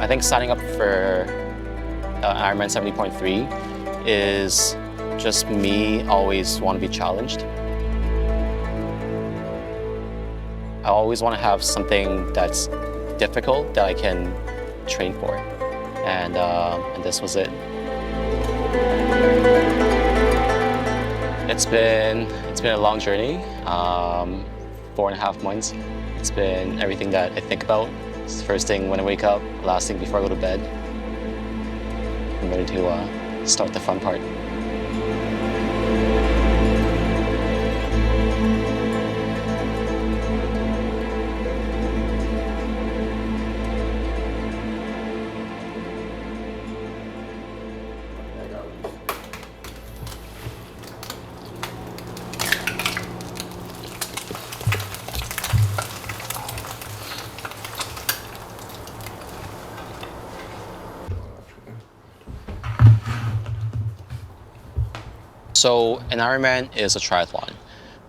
think signing up for Ironman 70.3 is just me always want to be challenged. I always want to have something that's difficult that I can train for, and this was it. It's been a long journey, 4.5 months. It's been everything that I think about. It's the first thing when I wake up, last thing before I go to bed. I'm ready to start the fun part. So an Ironman is a triathlon.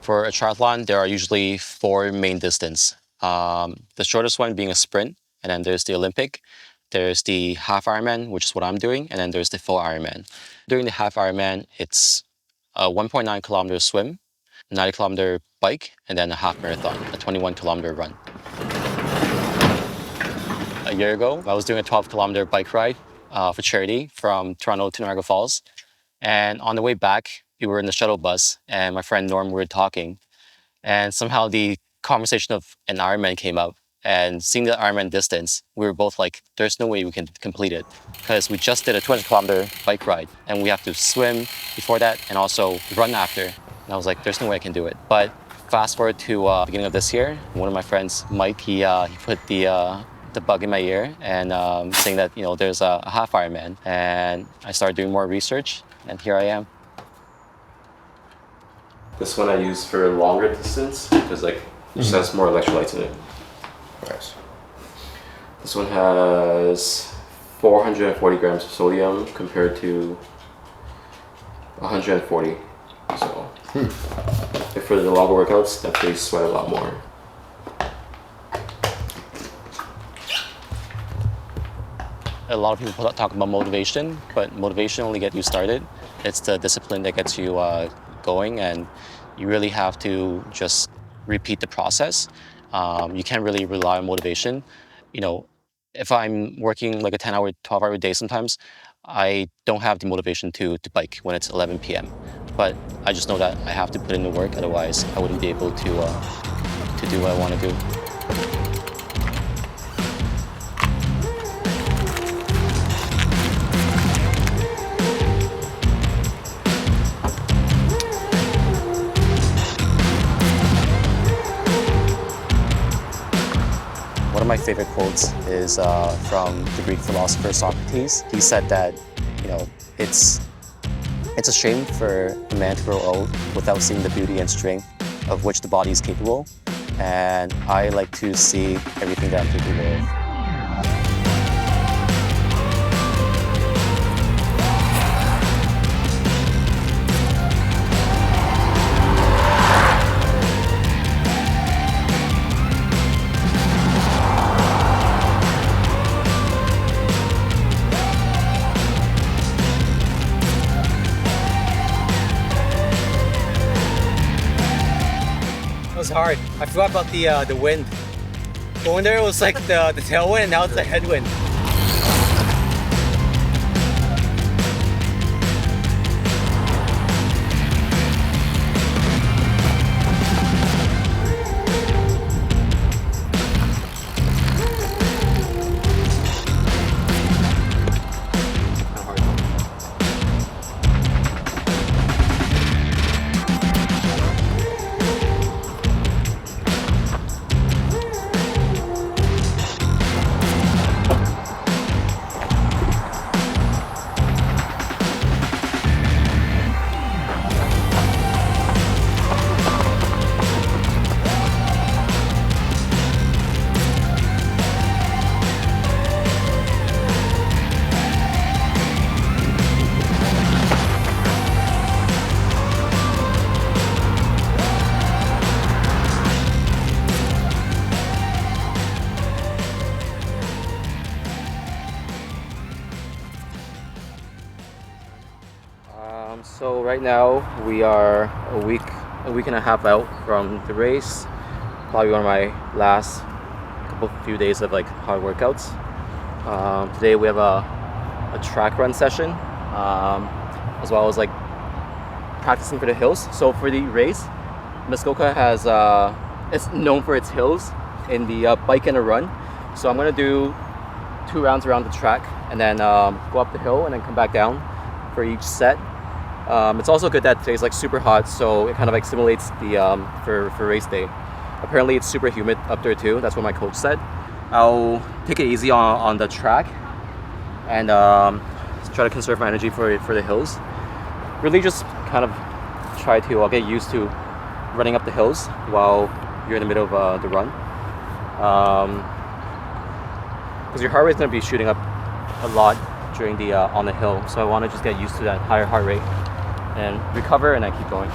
For a triathlon, there are usually 4 main distances. The shortest one being a sprint, and then there's the Olympic. There's the half Ironman, which is what I'm doing, and then there's the full Ironman. During the half Ironman, it's a 1.9 kilometer swim, 90 kilometer bike, and then a half marathon, a 21 kilometer run. A year ago, I was doing a 12 kilometer bike ride for charity from Toronto to Niagara Falls. And on the way back, we were in the shuttle bus, and my friend Norm, we were talking, and somehow the conversation of an Ironman came up. And seeing the Ironman distance, we were both like, there's no way we can complete it, because we just did a 200 kilometer bike ride, and we have to swim before that and also run after. And I was like, there's no way I can do it. But fast forward to beginning of this year, one of my friends, Mike, he put the bug in my ear and saying that there's a half Ironman, and I started doing more research. And here I am. This one I use for longer distance because it just has more electrolytes in it. Nice. This one has 440 grams of sodium compared to 140. So if for the longer workouts, definitely sweat a lot more. A lot of people talk about motivation, but motivation only gets you started. It's the discipline that gets you going, and you really have to just repeat the process. You can't really rely on motivation. If I'm working like a 10-hour, 12-hour day sometimes, I don't have the motivation to bike when it's 11 p.m. But I just know that I have to put in the work, otherwise I wouldn't be able to do what I want to do. One of my favorite quotes is from the Greek philosopher Socrates. He said that, it's a shame for a man to grow old without seeing the beauty and strength of which the body is capable. And I like to see everything that I'm capable of. It was hard. I forgot about the wind. Going there, it was like the tailwind, and now it's the headwind. right now we are a week and a half out from the race. Probably one of my last few days of like hard workouts. Today we have a track run session, as well as like practicing for the hills. So for the race, Muskoka has it's known for its hills in the bike and a run. So I'm gonna do 2 rounds around the track and then go up the hill and then come back down for each set. It's also good that today's like super hot, so it kind of like simulates the for race day. Apparently it's super humid up there too. That's what my coach said. I'll take it easy on the track and try to conserve my energy for the hills. Really just kind of try to get used to running up the hills while you're in the middle of the run. Because your heart rate is going to be shooting up a lot during the on the hill, so I want to just get used to that higher heart rate and recover and then keep going.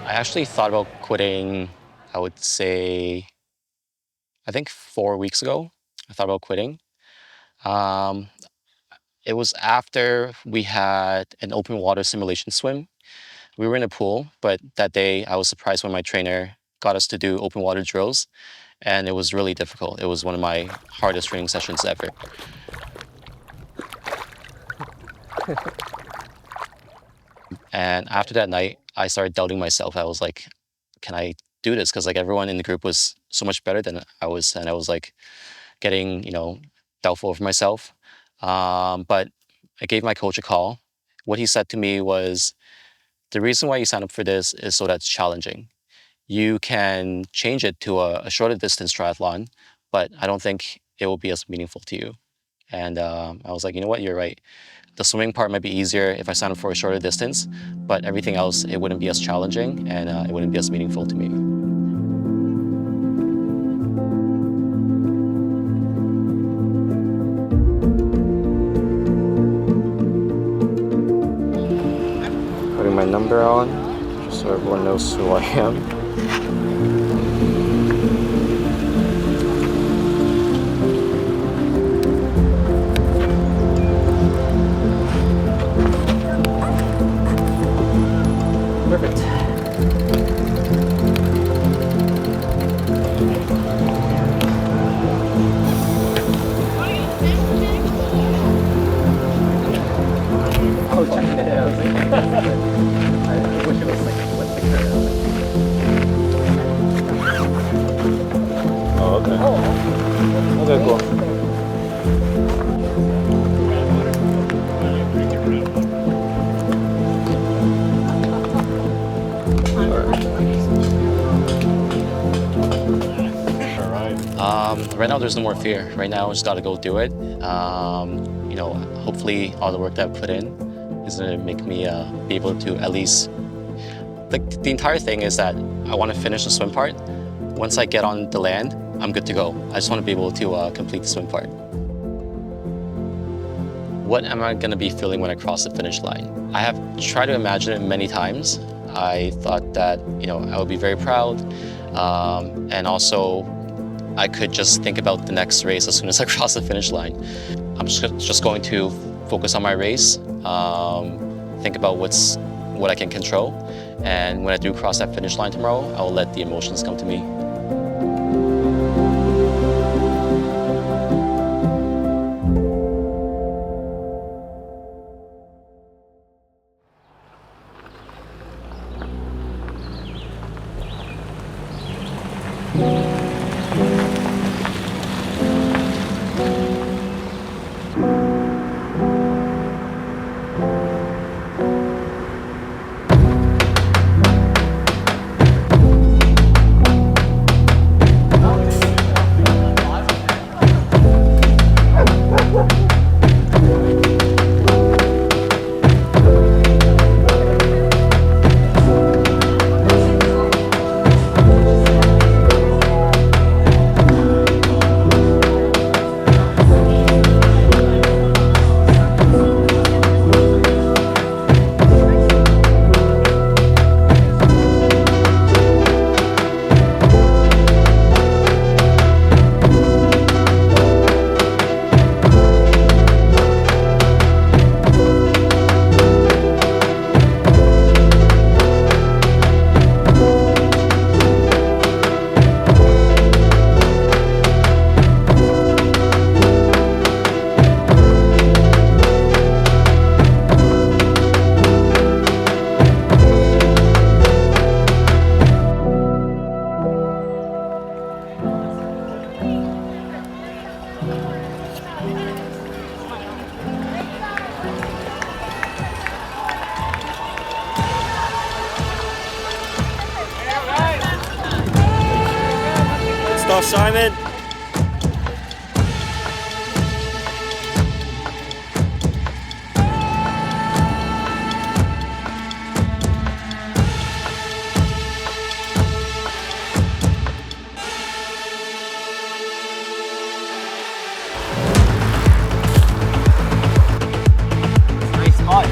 I actually thought about quitting, I would say, I think 4 weeks ago. I thought about quitting. Um, it was after we had an open water simulation swim. We were in a pool, but that day I was surprised when my trainer got us to do open water drills, and it was really difficult. It was one of my hardest training sessions ever. And after that night, I started doubting myself. I was like, can I do this? Because like everyone in the group was so much better than I was, and I was like getting, doubtful of myself. But I gave my coach a call. What he said to me was, the reason why you signed up for this is so that's challenging. You can change it to a shorter distance triathlon, but I don't think it will be as meaningful to you. And I was like, you know what, you're right. The swimming part might be easier if I sign up for a shorter distance, but everything else, it wouldn't be as challenging and it wouldn't be as meaningful to me. Putting my number on, just so everyone knows who I am. Perfect. Oh, check it out. I wish it was like with the curve. Right now, there's no more fear. Right now, I just got to go do it. Hopefully, all the work that I've put in is going to make me be able to at least. Like the entire thing is that I want to finish the swim part. Once I get on the land, I'm good to go. I just want to be able to complete the swim part. What am I going to be feeling when I cross the finish line? I have tried to imagine it many times. I thought that I would be very proud, and also I could just think about the next race as soon as I cross the finish line. I'm just going to focus on my race, think about what I can control, and when I do cross that finish line tomorrow, I will let the emotions come to me. Stuff, Simon. Nice spot.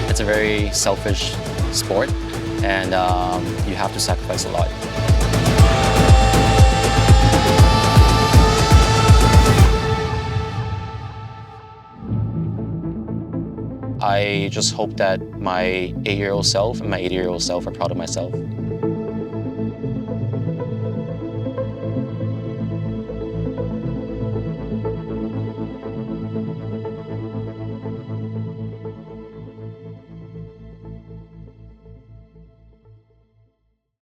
It's a very selfish sport, and you have to sacrifice a lot. I just hope that my 8-year-old self and my 80-year-old self are proud of myself.